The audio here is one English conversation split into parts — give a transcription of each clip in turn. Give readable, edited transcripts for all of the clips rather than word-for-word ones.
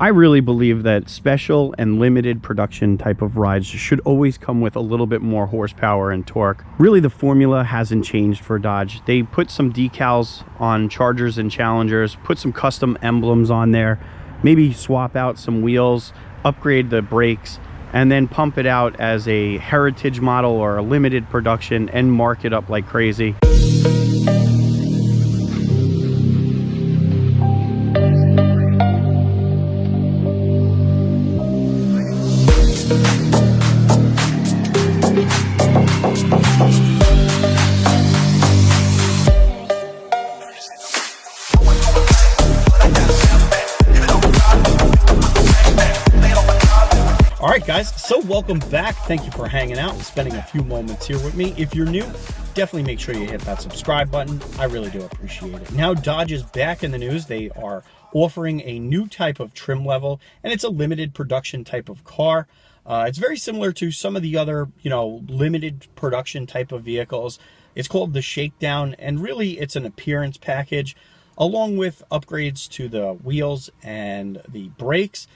I really believe that special and limited production type of rides should always come with a little bit more horsepower and torque. Really, the formula hasn't changed for Dodge. They put some decals on Chargers and Challengers, put some custom emblems on there, maybe swap out some wheels, upgrade the brakes, and then pump it out as a heritage model or a limited production and mark it up like crazy. All right, guys, so welcome back. Thank you for hanging out and spending a few moments here with me. If you're new, definitely make sure you hit that subscribe button. I really do appreciate it. Now, Dodge is back in the news. They are offering a new type of trim level, and it's a limited production type of car. It's very similar to some of the other, limited production type of vehicles. It's called the Shakedown, and really it's an appearance package along with upgrades to the wheels and the brakes.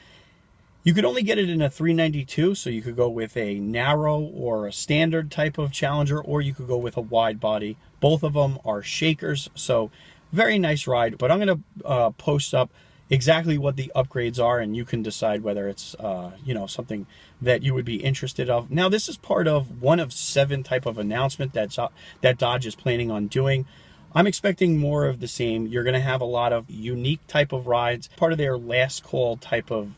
You could only get it in a 392, so you could go with a narrow or a standard type of Challenger, or you could go with a wide body. Both of them are shakers, so very nice ride. But I'm going to post up exactly what the upgrades are, and you can decide whether it's something that you would be interested of. Now, this is part of one of 7 type of announcement that Dodge is planning on doing. I'm expecting more of the same. You're going to have a lot of unique type of rides, part of their last call type of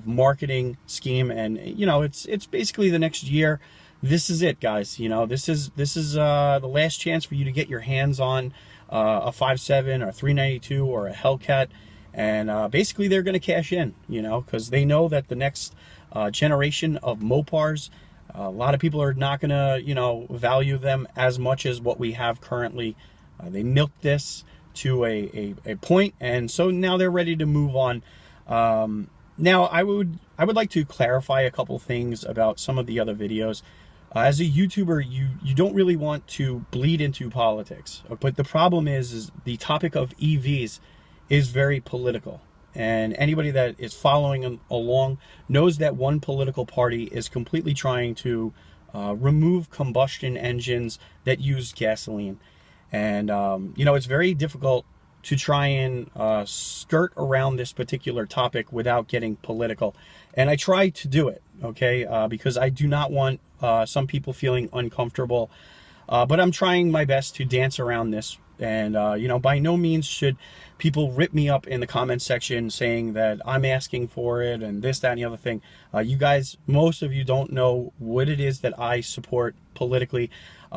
marketing scheme, and it's basically the next year. This is it, guys. This is the last chance for you to get your hands on a 5.7 or 392 or a Hellcat, and basically they're going to cash in, because they know that the next generation of Mopars, a lot of people are not going to value them as much as what we have currently. They milked this to a point, and so now they're ready to move on. Now, I would like to clarify a couple things about some of the other videos. As a YouTuber, you don't really want to bleed into politics. But the problem is the topic of EVs is very political. And anybody that is following along knows that one political party is completely trying to remove combustion engines that use gasoline. And, it's very difficult to try and skirt around this particular topic without getting political. And I try to do it, okay, because I do not want some people feeling uncomfortable. But I'm trying my best to dance around this. And, by no means should people rip me up in the comment section saying that I'm asking for it and this, that, and the other thing. You guys, most of you don't know what it is that I support politically,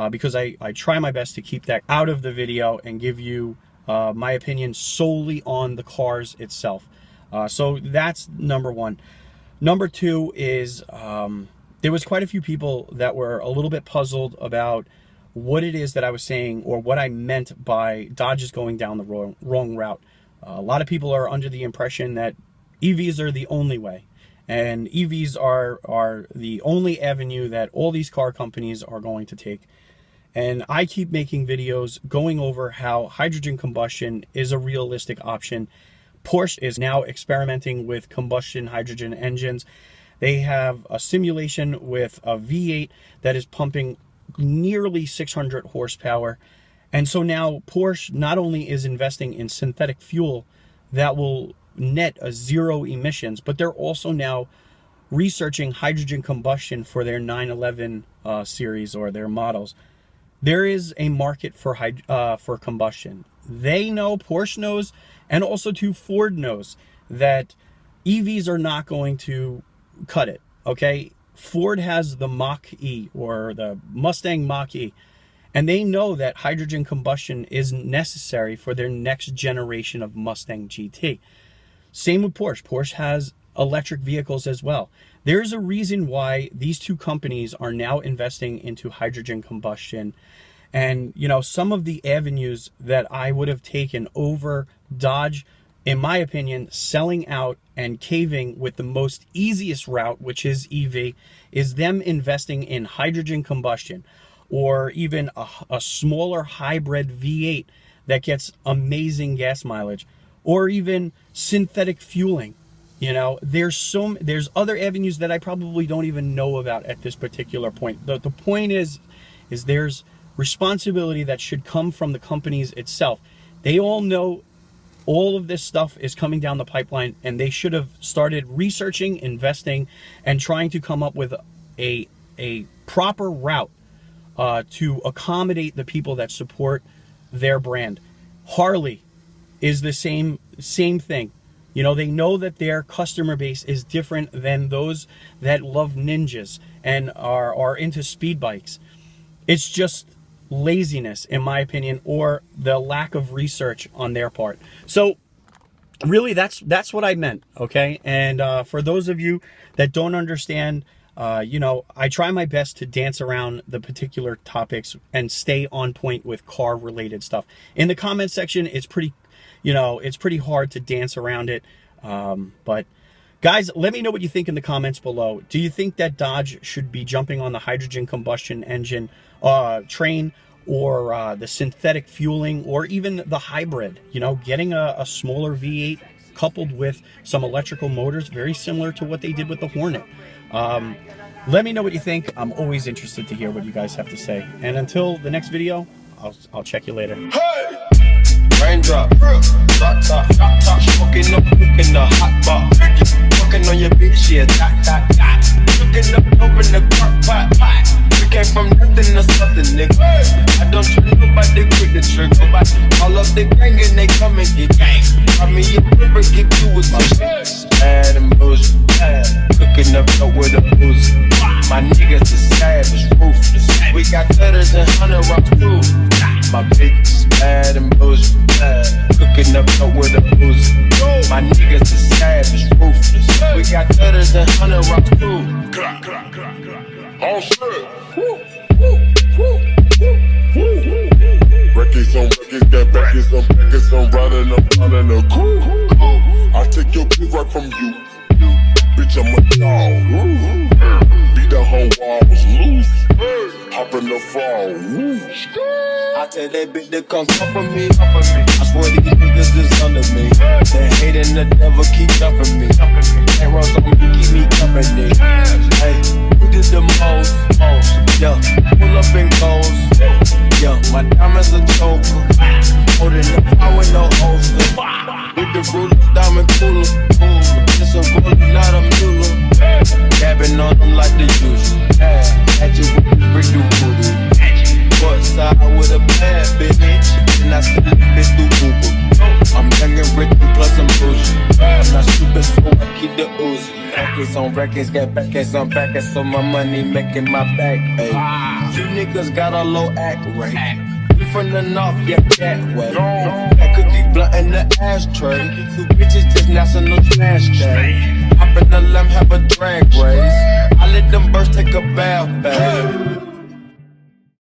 because I try my best to keep that out of the video and give you my opinion solely on the cars itself. So that's number one. Number two is there was quite a few people that were a little bit puzzled about what it is that I was saying, or what I meant by Dodge is going down the wrong route. A lot of people are under the impression that EVs are the only way, and EVs are the only avenue that all these car companies are going to take. And I keep making videos going over how hydrogen combustion is a realistic option. Porsche is now experimenting with combustion hydrogen engines. They have a simulation with a V8 that is pumping nearly 600 horsepower. And so now Porsche not only is investing in synthetic fuel that will net a 0 emissions, but they're also now researching hydrogen combustion for their 911 series or their models. There is a market for combustion. They know, Porsche knows, and also too Ford knows that EVs are not going to cut it, okay? Ford has the Mach-E, or the Mustang Mach-E, and they know that hydrogen combustion is necessary for their next generation of Mustang GT. Same with Porsche. Porsche has electric vehicles as well. There's a reason why these two companies are now investing into hydrogen combustion. And, some of the avenues that I would have taken over Dodge, in my opinion, selling out and caving with the most easiest route, which is EV, is them investing in hydrogen combustion, or even a smaller hybrid V8 that gets amazing gas mileage, or even synthetic fueling. You know, there's other avenues that I probably don't even know about at this particular point. The point is there's responsibility that should come from the companies itself. They all know all of this stuff is coming down the pipeline, and they should have started researching, investing, and trying to come up with a proper route to accommodate the people that support their brand. Harley is the same thing. You know, they know that their customer base is different than those that love ninjas and are into speed bikes. It's just laziness, in my opinion, or the lack of research on their part. So really, that's what I meant, okay? And for those of you that don't understand, you know, I try my best to dance around the particular topics and stay on point with car related stuff. In the comment section, it's pretty, you know, it's pretty hard to dance around it. But guys, let me know what you think in the comments below. Do you think that Dodge should be jumping on the hydrogen combustion engine train, or the synthetic fueling, or even the hybrid? You know, getting a smaller V8 coupled with some electrical motors, very similar to what they did with the Hornet. Let me know what you think. I'm always interested to hear what you guys have to say. And until the next video, I'll check you later. Hey! Raindrop, drop top, smoking up, cooking the hot bar. Fucking on your bitch, yeah, dot. Cooking up, open the crock pot. We came from nothing to something, nigga. I don't trust nobody, quick the trigger. All of the gang and they come and get gang. I mean, you never get you with my shit. Bad and bullshit, cooking up with a booze. My niggas is savage, ruthless. We got cutters and 100 rocks too. My bitch is bad and bullshit, cooking up with a booze. My niggas is savage, ruthless. We got cutters and 100 rocks too. All set. Records on records, got backers on backers, I'm riding a cool. I take your bitch right from you. Bitch, I'm a dog. Beat the whole walls loose. Hop in the fall. I tell that bitch to come for me. I swear these niggas is under me. The hate and the devil keep jumping me. Arrows on me, keep me company. Hey, who did the most? Yeah, pull up in goals. Yeah, my diamonds a choker. Holding the fire with no holster. With the ruler, diamond cooler. It's a ruler, not a mule. Dabbing on them like the usual. Had you with the brick do voodoo. Butt side with a bad bitch. And I still a bitch through Uber. I'm young and rich and plus I'm bougie. I'm not stupid, so I keep the Uzi. Records on records, get backers on backers, so my money making my back. Ay. You niggas got a low act rate. We from the north, yeah, that way. That cookie blunt in the ashtray. Two bitches just national trash day. Hop in the lamb, have a drag race. I let them birds take a bath, babe.